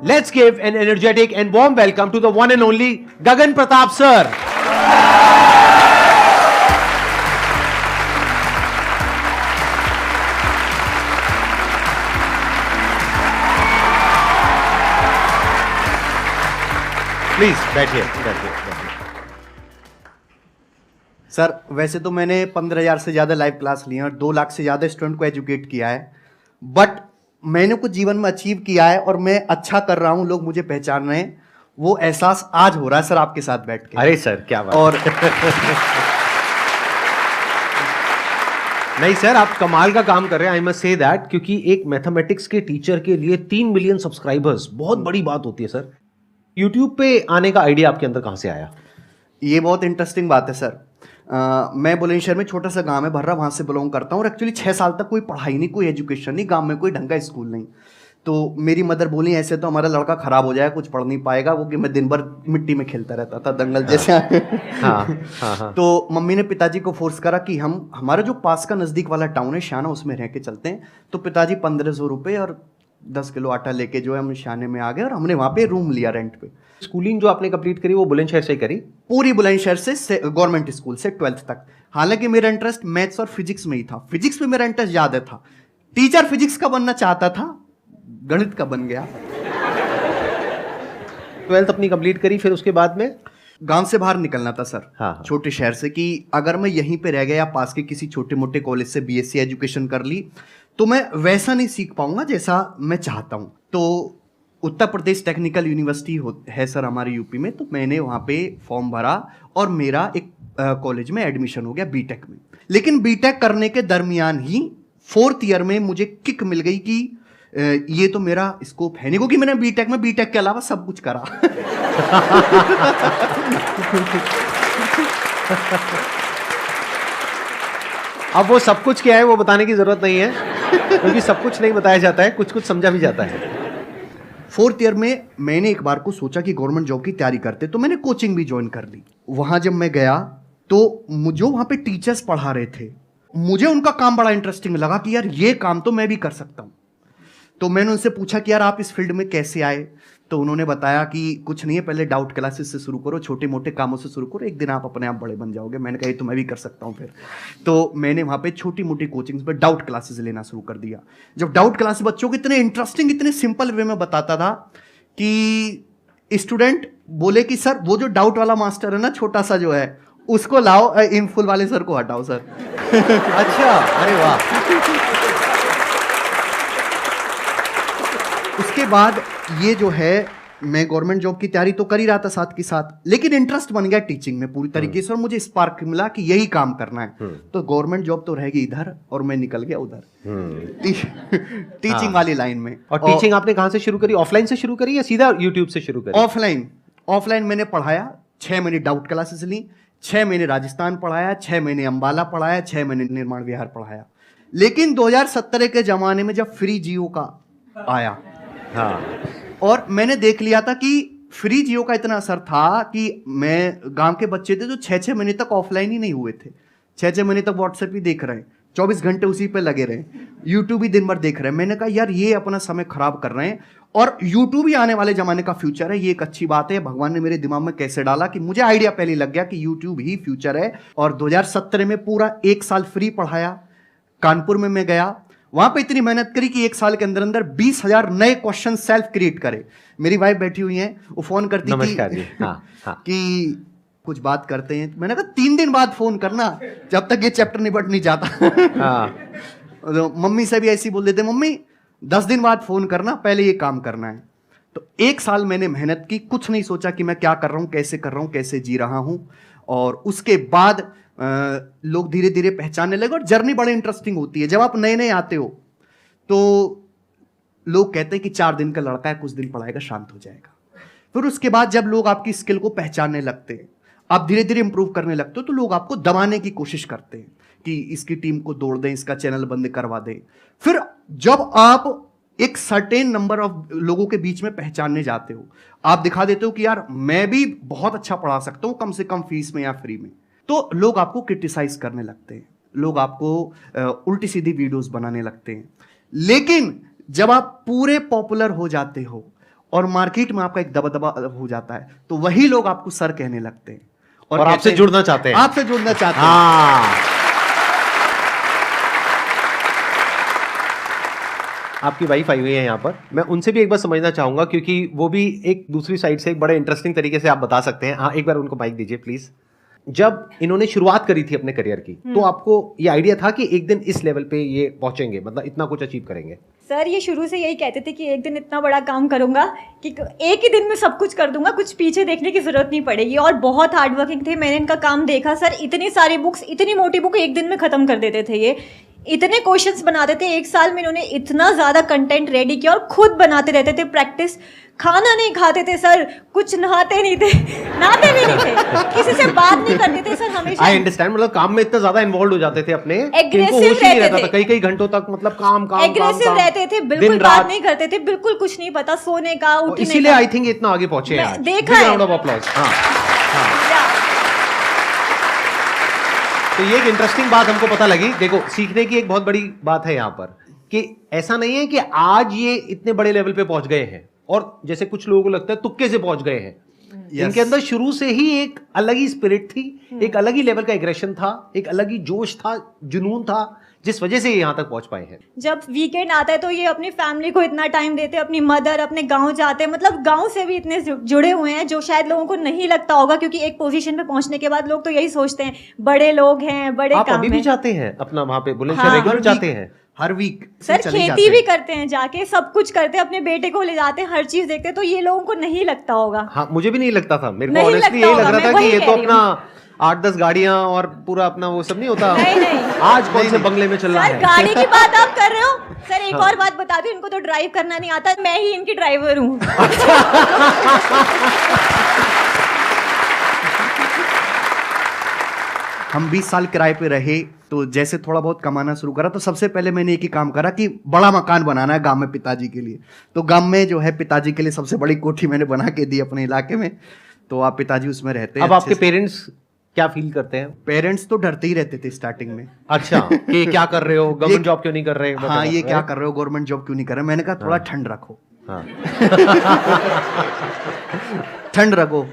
Let's give an energetic and warm welcome to the one and only Gagan Pratap sir. Please बैठिए। Sir वैसे तो मैंने 15,000 से ज़्यादा लाइव क्लास लिए और 2 लाख से ज़्यादा स्टूडेंट को एजुकेट किया है, बट मैंने कुछ जीवन में अचीव किया है और मैं अच्छा कर रहा हूं, लोग मुझे पहचान रहे हैं, वो एहसास आज हो रहा है सर आपके साथ बैठ के। अरे सर क्या बात। और नहीं सर, आप कमाल का काम कर रहे हैं, आई मस्ट से दैट, क्योंकि एक मैथमेटिक्स के टीचर के लिए 3 मिलियन सब्सक्राइबर्स बहुत बड़ी बात होती है सर। यूट्यूब पे आने का आइडिया आपके अंदर कहां से आया? ये बहुत इंटरेस्टिंग बात है सर। मैं बुलंदशहर में छोटा सा गांव है भर्रा, वहाँ से बिलोंग करता हूँ और एक्चुअली 6 साल तक कोई पढ़ाई नहीं, कोई एजुकेशन नहीं, गांव में कोई ढंग का स्कूल नहीं। तो मेरी मदर बोली ऐसे तो हमारा लड़का खराब हो जाएगा, कुछ पढ़ नहीं पाएगा, वो कि मैं दिन भर मिट्टी में खेलता रहता था दंगल जैसे। हाँ। तो मम्मी ने पिताजी को फोर्स करा कि हम हमारा जो पास का नज़दीक वाला टाउन है शाना, उसमें रह के चलते हैं। तो पिताजी 1500 रुपये और 10 किलो आटा लेके जो है हम शाने में आ गए और हमने वहाँ पे रूम लिया रेंट पे। स्कूलिंग जो आपने कंप्लीट करी वो बुलंदशहर से ही करी? पूरी बुलंदशहर से गवर्नमेंट स्कूल से 12th तक। हालांकि मेरा इंटरेस्ट मैथ्स और फिजिक्स में ही था, फिजिक्स में मेरा इंटरेस्ट ज्यादा था। टीचर फिजिक्स का बनना चाहता था, गणित का बन गया। 12th अपनी कंप्लीट करी, फिर उसके बाद में गांव से बाहर निकलना था सर। हाँ। छोटे शहर से, कि अगर मैं यहीं पे रह गया या पास के किसी छोटे मोटे कॉलेज से बीएससी एजुकेशन कर ली तो मैं वैसा नहीं सीख पाऊंगा जैसा मैं चाहता हूं। तो उत्तर प्रदेश टेक्निकल यूनिवर्सिटी है सर हमारे यूपी में, तो मैंने वहाँ पे फॉर्म भरा और मेरा एक कॉलेज में एडमिशन हो गया बीटेक में। लेकिन बीटेक करने के दरमियान ही 4th ईयर में मुझे किक मिल गई कि ये तो मेरा स्कोप है नहीं, क्योंकि मैंने बीटेक के अलावा सब कुछ करा। अब वो सब कुछ क्या है वो बताने की जरूरत नहीं है, क्योंकि सब कुछ नहीं बताया जाता है, कुछ कुछ समझा भी जाता है। 4th ईयर में मैंने एक बार को सोचा कि गवर्नमेंट जॉब की तैयारी करते, तो मैंने कोचिंग भी ज्वाइन कर ली। वहां जब मैं गया तो मुझे वहां पे टीचर्स पढ़ा रहे थे, मुझे उनका काम बड़ा इंटरेस्टिंग लगा कि यार ये काम तो मैं भी कर सकता हूं। तो मैंने उनसे पूछा कि यार आप इस फील्ड में कैसे आए? तो उन्होंने बताया कि कुछ नहीं है, पहले डाउट क्लासेस से शुरू करो, छोटे मोटे कामों से शुरू करो, एक दिन आप अपने आप बड़े बन जाओगे। मैंने कहा ये तो मैं भी कर सकता हूँ फिर। तो मैंने वहाँ पे छोटी मोटी कोचिंग्स पे डाउट क्लासेस लेना शुरू कर दिया। जब डाउट क्लास बच्चों को इतने इंटरेस्टिंग, इतने सिंपल वे में बताता था कि स्टूडेंट बोले कि सर वो जो डाउट वाला मास्टर है ना, छोटा सा जो है, उसको लाओ, इन फुल वाले सर को हटाओ सर। अच्छा, अरे वाह। उसके बाद ये जो है, मैं गवर्नमेंट जॉब की तैयारी तो कर ही रहा था साथ के साथ, लेकिन इंटरेस्ट बन गया टीचिंग में पूरी तरीके से और मुझे स्पार्क मिला कि यही काम करना है। तो गवर्नमेंट जॉब तो रहेगी इधर और मैं निकल गया उधर टीचिंग वाली लाइन में। और टीचिंग आपने कहां से शुरू करी? ऑफलाइन से शुरू करी या सीधा यूट्यूब से शुरू करी? ऑफलाइन मैंने पढ़ाया। 6 महीने डाउट क्लासेस ली, 6 महीने राजस्थान पढ़ाया, 6 महीने अंबाला पढ़ाया, 6 महीने निर्माण विहार पढ़ाया। लेकिन 2017 के जमाने में जब फ्री जियो का आया, हाँ, और मैंने देख लिया था कि फ्री जियो का इतना असर था कि मैं गांव के बच्चे थे जो 6-6 महीने तक ऑफलाइन ही नहीं हुए थे, 6-6 महीने तक व्हाट्सएप ही देख रहे हैं, 24 घंटे उसी पे लगे रहे, यूट्यूब ही दिन भर देख रहे हैं। मैंने कहा यार ये अपना समय खराब कर रहे हैं और यूट्यूब ही आने वाले जमाने का फ्यूचर है, ये एक अच्छी बात है। भगवान ने मेरे दिमाग में कैसे डाला कि मुझे आइडिया पहले लग गया कि यूट्यूब ही फ्यूचर है। और 2017 में पूरा 1 साल फ्री पढ़ाया। कानपुर में मैं गया, वहां पे इतनी मेहनत करी कि 1 साल के अंदर अंदर 20,000 नए क्वेश्चन सेल्फ क्रिएट करे। मेरी वाइफ बैठी हुई है, वो फोन करती थी कि कुछ बात करते हैं। मैंने कहा 3 दिन बाद फोन करना, जब तक ये चैप्टर निपट नहीं जाता। तो मम्मी से भी ऐसी बोल देते, मम्मी 10 दिन बाद फोन करना, पहले ये काम करना है। तो 1 साल मैंने मेहनत की, कुछ नहीं सोचा कि मैं क्या कर रहा हूं, कैसे कर रहा हूं, कैसे जी रहा हूं। और उसके बाद लोग धीरे धीरे पहचानने लगे और जर्नी बड़ी इंटरेस्टिंग होती है। जब आप नए नए आते हो तो लोग कहते हैं कि 4 दिन का लड़का है, कुछ दिन पढ़ाएगा शांत हो जाएगा। फिर उसके बाद जब लोग आपकी स्किल को पहचानने लगते हैं, आप धीरे धीरे इंप्रूव करने लगते हो, तो लोग आपको दबाने की कोशिश करते हैं कि इसकी टीम को तोड़ दें, इसका चैनल बंद करवा दें। फिर जब आप एक सर्टेन नंबर ऑफ लोगों के बीच में पहचानने जाते हो, आप दिखा देते हो कि यार मैं भी बहुत अच्छा पढ़ा सकता हूं, कम से कम फीस में या फ्री में, तो लोग आपको क्रिटिसाइज करने लगते हैं, लोग आपको उल्टी सीधी वीडियोस बनाने लगते हैं। लेकिन जब आप पूरे पॉपुलर हो जाते हो और मार्केट में आपका एक दबदबा हो जाता है, तो वही लोग आपको सर कहने लगते हैं और आपसे जुड़ना चाहते हैं। आपसे जुड़ना चाहते हैं। हाँ। आपकी वाइफ आई हुई है यहाँ पर, मैं उनसे भी एक बार समझना चाहूंगा, क्योंकि वो भी एक दूसरी साइड से एक बड़े इंटरेस्टिंग तरीके से आप बता सकते हैं। हाँ, एक बार उनको माइक दीजिए प्लीज। जब इन्होंने शुरुआत करी थी अपने करियर की, तो आपको ये आइडिया था कि एक दिन इस लेवल पे ये पहुंचेंगे, मतलब इतना कुछ अचीव करेंगे? सर ये शुरू से यही कहते थे कि एक दिन इतना बड़ा काम करूंगा कि एक ही दिन में सब कुछ कर दूंगा, कुछ पीछे देखने की जरूरत नहीं पड़ेगी। और बहुत हार्ड वर्किंग थे, मैंने इनका काम देखा सर। इतनी सारी बुक्स, इतनी मोटी बुक एक दिन में खत्म कर देते थे ये। इतने क्वेश्चंस बनाते थे, एक साल में इन्होंने इतना ज़्यादा कंटेंट रेडी किया और खुद बनाते रहते थे प्रैक्टिस। खाना नहीं खाते थे सर, कुछ नहाते नहीं थे, नहाते भी नहीं थे, किसी से बात नहीं करते थे सर हमेशा। आई अंडरस्टैंड, मतलब काम में इतना ज्यादा इन्वॉल्व हो जाते थे अपने, एग्रेसिव रहते थे, कई कई घंटों तक, मतलब काम काम एग्रेसिव रहते थे, बिल्कुल बात नहीं करते थे, बिल्कुल कुछ नहीं पता सोने का, उठने का। इसीलिए आई थिंक इतना आगे पहुंचे हैं। देखा है। Round of applause. हाँ, तो ये एक इंटरेस्टिंग बात हमको पता लगी। देखो, सीखने की एक बहुत बड़ी बात है यहाँ पर कि ऐसा नहीं है कि आज ये इतने बड़े लेवल पे पहुंच गए हैं और जैसे कुछ लोगों को लगता है तुक्के से पहुंच गए हैं। इनके अंदर शुरू से ही एक अलग ही स्पिरिट थी, एक अलग ही लेवल का एग्रेशन था, एक अलग ही जोश था, जुनून था, जिस वजह से ये यहाँ तक पहुंच पाए हैं। जब वीकेंड आता है तो ये अपनी फैमिली को इतना टाइम देते हैं, अपनी मदर, अपने गांव जाते हैं, मतलब गांव से भी इतने जुड़े हुए हैं जो शायद लोगों को नहीं लगता होगा, क्योंकि एक पोजीशन पे पहुंचने के बाद लोग तो यही सोचते हैं बड़े लोग हैं, बड़े आप काम अभी भी जाते हैं अपना वहां पे बुलंदशहर? हाँ, रेगुलर जाते हैं? हर वीक सर खेती भी करते हैं जाके, सब कुछ करते हैं, अपने बेटे को ले जाते हैं, हर चीज देखते हैं, तो ये लोगों को नहीं लगता होगा। हाँ, मुझे भी नहीं लगता था, मेरे को नहीं ऑनेस्टली लगता यही लग होगा, रहा था मैं कि ये वही तो कह रही अपना 8-10 गाड़ियां और पूरा अपना वो सब नहीं होता। नहीं। आज कौन से बंगले में चल रहा सर है? गाड़ी की बात आप कर रहे हो सर, एक और बात बता दूं, इनको तो ड्राइव करना नहीं आता, मैं ही इनकी ड्राइवर हूँ। हम 20 साल किराए पे रहे, तो जैसे थोड़ा बहुत कमाना शुरू करा तो सबसे पहले मैंने एक ही काम करा कि बड़ा मकान बनाना है गांव में पिताजी के लिए। तो गांव में जो है पिताजी के लिए सबसे बड़ी कोठी मैंने बना के दी अपने इलाके में, तो आप पिताजी उसमें रहते हैं। अब आपके पेरेंट्स क्या फील करते हैं? पेरेंट्स तो डरते ही रहते थे स्टार्टिंग में। अच्छा, कि क्या कर रहे हो, गवर्नमेंट जॉब क्यों नहीं कर रहे? हाँ, ये क्या कर रहे हो, गवर्नमेंट जॉब क्यों नहीं कर रहे? मैंने कहा थोड़ा ठंड रखो। हाँ। ठंड रखो,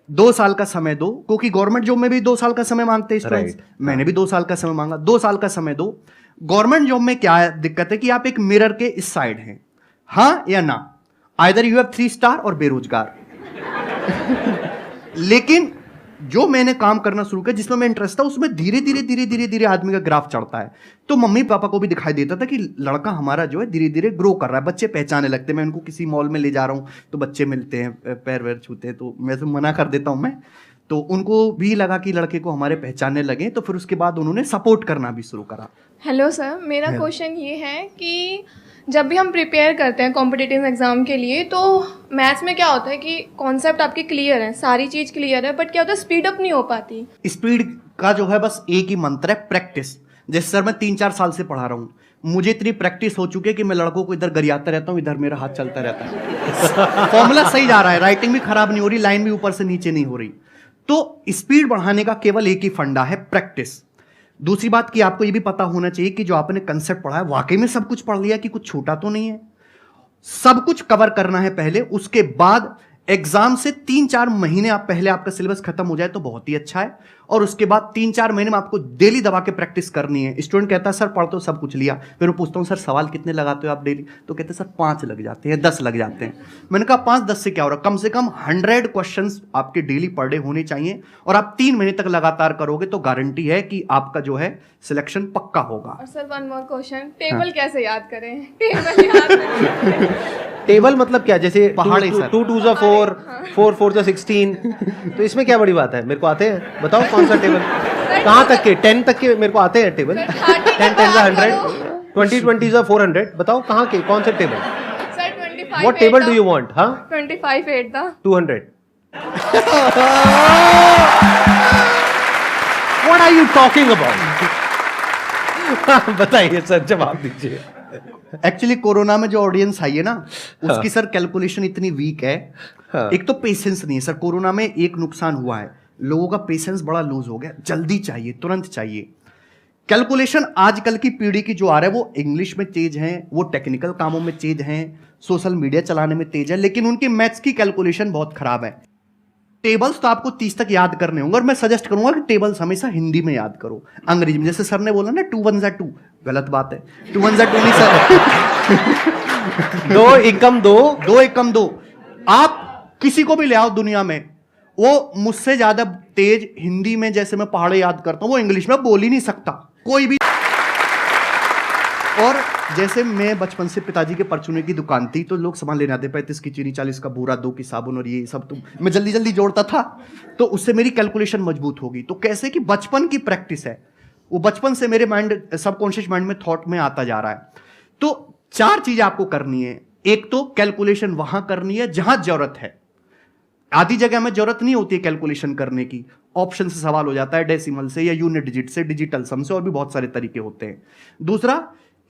2 साल का समय दो, क्योंकि गवर्नमेंट जॉब में भी 2 साल का समय मांगते हैं स्टूडेंट्स। मैंने भी 2 साल का समय मांगा, 2 साल का समय दो। गवर्नमेंट जॉब में क्या दिक्कत है कि आप एक मिरर के इस साइड हैं, हाँ या ना, आइदर यू हैव 3 स्टार और बेरोजगार। लेकिन जो मैंने काम करना शुरू किया, जिसमें मैं इंटरेस्ट था, उसमें धीरे धीरे आदमी का ग्राफ चढ़ता है। तो मम्मी पापा को भी दिखाई देता था कि लड़का हमारा जो है धीरे धीरे ग्रो कर रहा है, बच्चे पहचाने लगते हैं। मैं उनको किसी मॉल में ले जा रहा हूँ तो बच्चे मिलते हैं, पैर वैर छूते हैं, तो मैं तो मना कर देता हूँ मैं। तो उनको भी लगा कि लड़के को हमारे पहचानने लगे, तो फिर उसके बाद उन्होंने सपोर्ट करना भी शुरू करा। हेलो सर, मेरा क्वेश्चन ये है कि जब भी हम प्रिपेयर करते हैं कॉम्पिटिटिव एग्ज़ाम के लिए, तो मैथ्स में क्या होता है कि कॉन्सेप्ट आपके क्लियर है, सारी चीज़ क्लियर है, बट क्या होता है स्पीड अप नहीं हो पाती। स्पीड का जो है बस एक ही मंत्र है, प्रैक्टिस। जैसे सर मैं 3-4 साल से पढ़ा रहा हूँ, मुझे इतनी प्रैक्टिस हो चुकी है कि मैं लड़कों को इधर गरियाता रहता हूँ, इधर मेरा हाथ चलता रहता है। फॉर्मूला सही जा रहा है, राइटिंग भी खराब नहीं हो रही, लाइन भी ऊपर से नीचे नहीं हो रही। तो स्पीड बढ़ाने का केवल एक ही फंडा है, प्रैक्टिस। दूसरी बात कि आपको ये भी पता होना चाहिए कि जो आपने कंसेप्ट पढ़ा है वाकई में सब कुछ पढ़ लिया, कि कुछ छूटा तो नहीं है। सब कुछ कवर करना है पहले, उसके बाद एग्जाम से 3-4 महीने आप पहले आपका सिलेबस खत्म हो जाए तो बहुत ही अच्छा है, और उसके बाद 3-4 महीने में आपको डेली दबा के प्रैक्टिस करनी है। स्टूडेंट कहता है सर पढ़ तो सब कुछ लिया, फिर मैं पूछता हूँ सर सवाल कितने लगाते हो आप डेली? तो कहते हैं सर 5 लग जाते हैं, 10 लग जाते हैं। मैंने कहा 5-10 से क्या हो रहा है, कम से कम 100 क्वेश्चंस आपके डेली पर डे होने चाहिए, और आप 3 महीने तक लगातार करोगे तो गारंटी है कि आपका जो है सिलेक्शन पक्का होगा। और sir one more question, table कैसे याद करें? टेबल याद करें। टेबल मतलब क्या? जैसे पहाड़ी सर, 2 2 4, 4 4 16, तो इसमें क्या बड़ी बात है? मेरे को आते हैं, बताओ कौन सा टेबल? कहाँ तक के? 10 तक के मेरे को आते हैं टेबल। 10 10 100, 20 20 400, बताओ कहाँ के, कौन से table? Sir 25 what table do you want? हाँ, 25 8 था 200। What are you talking about? बताइए सर, जवाब दीजिए। एक्चुअली कोरोना में जो ऑडियंस आई है ना, उसकी सर कैलकुलेशन इतनी वीक है। एक तो पेशेंस नहीं है सर, कोरोना में एक नुकसान हुआ है, लोगों का पेशेंस बड़ा लूज हो गया, जल्दी चाहिए, तुरंत चाहिए। कैलकुलेशन आजकल की पीढ़ी की जो आ रहा है वो इंग्लिश में तेज है, वो टेक्निकल कामों में तेज हैं, सोशल मीडिया चलाने में तेज है, लेकिन उनकी मैथ्स की कैलकुलेशन बहुत खराब है। टेबल्स तो आपको 30 तक याद करने होंगे और मैं सजेस्ट करूंगा कि टेबल्स हमेशा हिंदी में याद करो। अंग्रेजी में जैसे सर ने बोला ना 2 1 2, गलत बात है, 2 1 2 नहीं सर। 2 एकम 2, 2 एकम 2। आप किसी को भी ले आओ दुनिया में, वो मुझसे ज्यादा तेज हिंदी में जैसे मैं पहाड़े याद करता हूं वो इंग्लिश में बोल ही नहीं सकता कोई भी। और जैसे मैं बचपन से पिताजी के परचूने की दुकान थी तो लोग सामान लेने आते, 35 की चीनी, 40 का बूरा, 2 की साबुन और ये सब, तो मैं जल्दी जल्दी जोड़ता था, तो उससे मेरी कैलकुलेशन मजबूत होगी। तो कैसे कि बचपन की प्रैक्टिस है, वो बचपन से मेरे माइंड, सबकॉन्शियस माइंड में थॉट में आता जा रहा है। तो 4 चीजें आपको करनी है। एक तो कैलकुलेशन वहां करनी है जहां जरूरत है, आधी जगह में जरूरत नहीं होती है कैलकुलेशन करने की, ऑप्शन से सवाल हो जाता है, डेसिमल से या यूनिट डिजिट से, डिजिटल सम से, और भी बहुत सारे तरीके होते हैं। दूसरा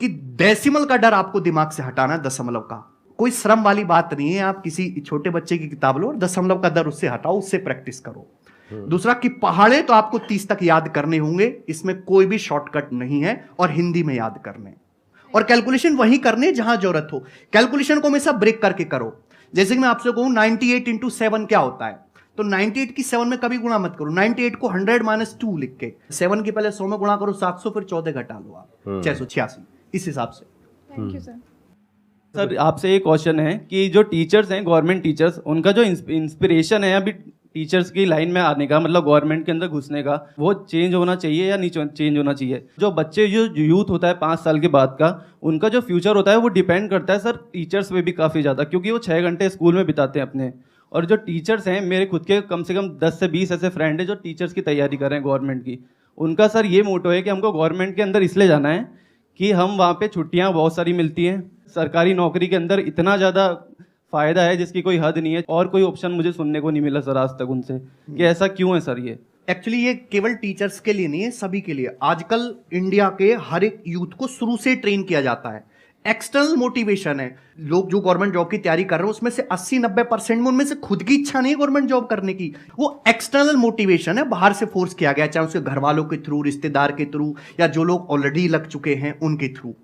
कि डेसिमल का डर आपको दिमाग से हटाना है, दशमलव का। कोई श्रम वाली बात नहीं है, आप किसी छोटे बच्चे की किताब लो और दशमलव का डर उससे हटाओ, उससे प्रैक्टिस करो। दूसरा कि पहाड़े तो आपको 30 तक याद करने होंगे, इसमें कोई भी शॉर्टकट नहीं है, और हिंदी में याद करने, और कैलकुलेशन वही करने जहां जरूरत हो। कैलकुलेशन को हमेशा ब्रेक करके करो। जैसे कि मैं आपसे कहूं 98 इंटू 7 क्या होता है, तो 98 की 7 में कभी गुणा मत करो, 98 को 100 - 2 लिख के 7 के पहले 100 में गुणा करो, 700, फिर 14 घटा लो आप, 686, इस हिसाब से। Thank you sir. सर आपसे एक क्वेश्चन है कि जो टीचर्स हैं, गवर्नमेंट टीचर्स, उनका जो इंस्पिरेशन है अभी टीचर्स की लाइन में आने का, मतलब गवर्नमेंट के अंदर घुसने का, वो चेंज होना चाहिए या नहीं चेंज होना चाहिए? जो बच्चे, जो यूथ होता है 5 साल के बाद का, उनका जो फ्यूचर होता है वो डिपेंड करता है सर टीचर्स पे भी काफ़ी ज़्यादा, क्योंकि वो 6 घंटे स्कूल में बिताते हैं अपने। और जो टीचर्स हैं, मेरे खुद के कम से कम 10 से 20 ऐसे फ्रेंड हैं जो टीचर्स की तैयारी कर रहे हैं गवर्नमेंट की। उनका सर ये मोटो है कि हमको गवर्नमेंट के अंदर इसलिए जाना है कि हम वहाँ पे छुट्टियाँ बहुत सारी मिलती हैं, सरकारी नौकरी के अंदर इतना ज़्यादा फ़ायदा है जिसकी कोई हद नहीं है, और कोई ऑप्शन मुझे सुनने को नहीं मिला सर आज तक उनसे कि ऐसा क्यों है सर। ये एक्चुअली ये केवल टीचर्स के लिए नहीं है, सभी के लिए। आजकल इंडिया के हर एक यूथ को शुरू से ट्रेन किया जाता है, एक्सटर्नल मोटिवेशन है। लोग जो गवर्नमेंट जॉब की तैयारी कर रहे हैं उसमें से 80-90% में उनमें से खुद की इच्छा नहीं है गवर्नमेंट जॉब करने की, वो एक्सटर्नल मोटिवेशन है, बाहर से फोर्स किया गया, चाहे उसके घर वालों के थ्रू, रिश्तेदार के थ्रू, या जो लोग ऑलरेडी लग चुके हैं उनके थ्रू।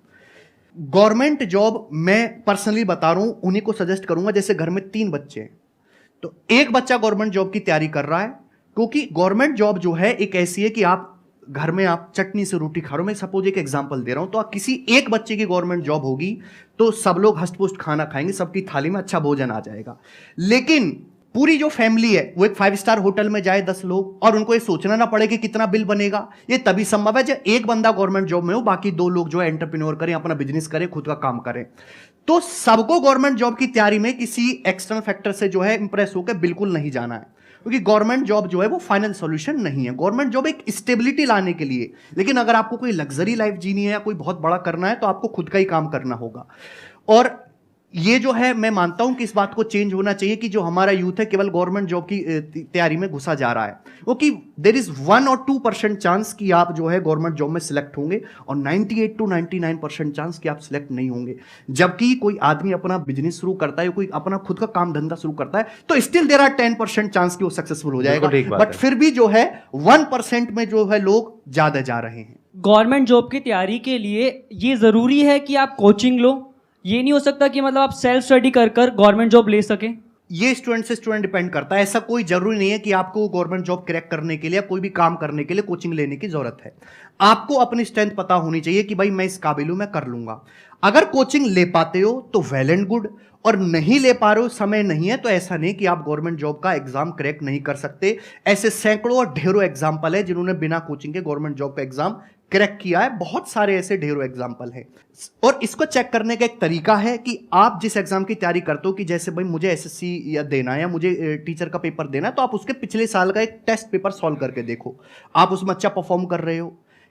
गवर्नमेंट जॉब मैं पर्सनली बता रहा हूं, उन्हीं को सजेस्ट करूंगा। जैसे घर में 3 बच्चे हैं, तो एक बच्चा गवर्नमेंट जॉब की तैयारी कर रहा है, क्योंकि गवर्नमेंट जॉब जो है एक ऐसी है कि आप घर में आप चटनी से रोटी खा रहे हो। मैं सपोज एक एग्जांपल दे रहा हूं, तो आप किसी एक बच्चे की गवर्नमेंट जॉब होगी तो सब लोग हष्ट-पुष्ट खाना खाएंगे, सबकी थाली में अच्छा भोजन आ जाएगा। लेकिन पूरी जो फैमिली है वो एक 5 स्टार होटल में जाए 10 लोग, और उनको ये सोचना ना पड़े कि कितना बिल बनेगा, ये तभी संभव है जब एक बंदा गवर्नमेंट जॉब में हो, बाकी 2 लोग जो है एंटरप्रेन्योर करें, अपना बिजनेस करें, खुद का काम करें। तो सबको गवर्नमेंट जॉब की तैयारी में किसी एक्सटर्नल फैक्टर से जो है इंप्रेस होकर बिल्कुल नहीं जाना है, क्योंकि गवर्नमेंट जॉब जो है वो फाइनल सॉल्यूशन नहीं है। गवर्नमेंट जॉब एक स्टेबिलिटी लाने के लिए, लेकिन अगर आपको कोई लग्जरी लाइफ जीनी है या कोई बहुत बड़ा करना है तो आपको खुद का ही काम करना होगा। और ये जो है मैं मानता हूं कि इस बात को चेंज होना चाहिए कि जो हमारा यूथ है केवल गवर्नमेंट जॉब की तैयारी में घुसा जा रहा है, क्योंकि देयर इज 1 और 2% चांस कि आप जो है गवर्नमेंट जॉब में सिलेक्ट होंगे, और 98 to 99% चांस कि आप सिलेक्ट नहीं होंगे। जबकि कोई आदमी अपना बिजनेस शुरू करता है, कोई अपना खुद का काम धंधा शुरू करता है, तो स्टिल देयर आर 10% चांस कि वो सक्सेसफुल हो जाएगा, बट फिर भी जो है 1% में जो है लोग ज्यादा जा रहे हैं। गवर्नमेंट जॉब की तैयारी के लिए ये ज़रूरी है कि आप कोचिंग लो, ये नहीं हो सकता कि मतलब आप सेल्फ स्टडी कर गवर्नमेंट जॉब ले सकें? ये स्टूडेंट से स्टूडेंट डिपेंड करता है। ऐसा कोई जरूरी नहीं है कि आपको गवर्नमेंट जॉब क्रैक करने के लिए, कोई भी काम करने के लिए कोचिंग लेने की जरूरत है। आपको अपनी स्ट्रेंथ पता होनी चाहिए कि भाई मैं इस काबिल हूं, मैं कर लूंगा। अगर कोचिंग ले पाते हो तो वेल एंड गुड, और नहीं ले पा रहे हो, समय नहीं है, तो ऐसा नहीं कि आप गवर्नमेंट जॉब का एग्जाम क्रैक नहीं कर सकते। ऐसे सैकड़ों और ढेरों एग्जाम्पल है जिन्होंने बिना कोचिंग के गवर्नमेंट जॉब का एग्जाम क्रैक किया है, बहुत सारे ऐसे ढेरों एग्जाम्पल हैं। और इसको चेक करने का एक तरीका है कि आप जिस एग्जाम की तैयारी करते हो, कि जैसे भाई मुझे एसएससी या देना है या मुझे टीचर का पेपर देना है, तो आप उसके पिछले साल का एक टेस्ट पेपर सॉल्व करके देखो, आप उसमें अच्छा परफॉर्म कर रहे हो,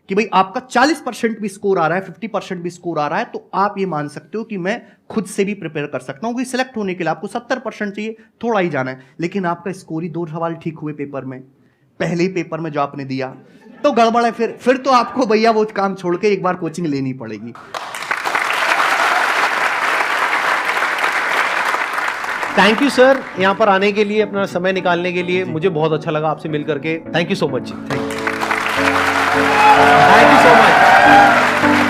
कि भाई आपका 40% भी स्कोर आ रहा है, 50% भी स्कोर आ रहा है, तो आप ये मान सकते हो कि मैं खुद से भी प्रिपेयर कर सकता हूं। कि सिलेक्ट होने के लिए आपको 70% चाहिए, थोड़ा ही जाना है, लेकिन आपका स्कोर ही 2 सवाल ठीक हुए पेपर में, पहले ही पेपर में जो आपने दिया, तो गड़बड़ है। फिर तो आपको भैया वो काम छोड़ के एक बार कोचिंग लेनी पड़ेगी। थैंक यू सर, यहाँ पर आने के लिए, अपना समय निकालने के लिए। मुझे बहुत अच्छा लगा आपसे मिल करके। Thank you so much. Thank you. Thank you so much.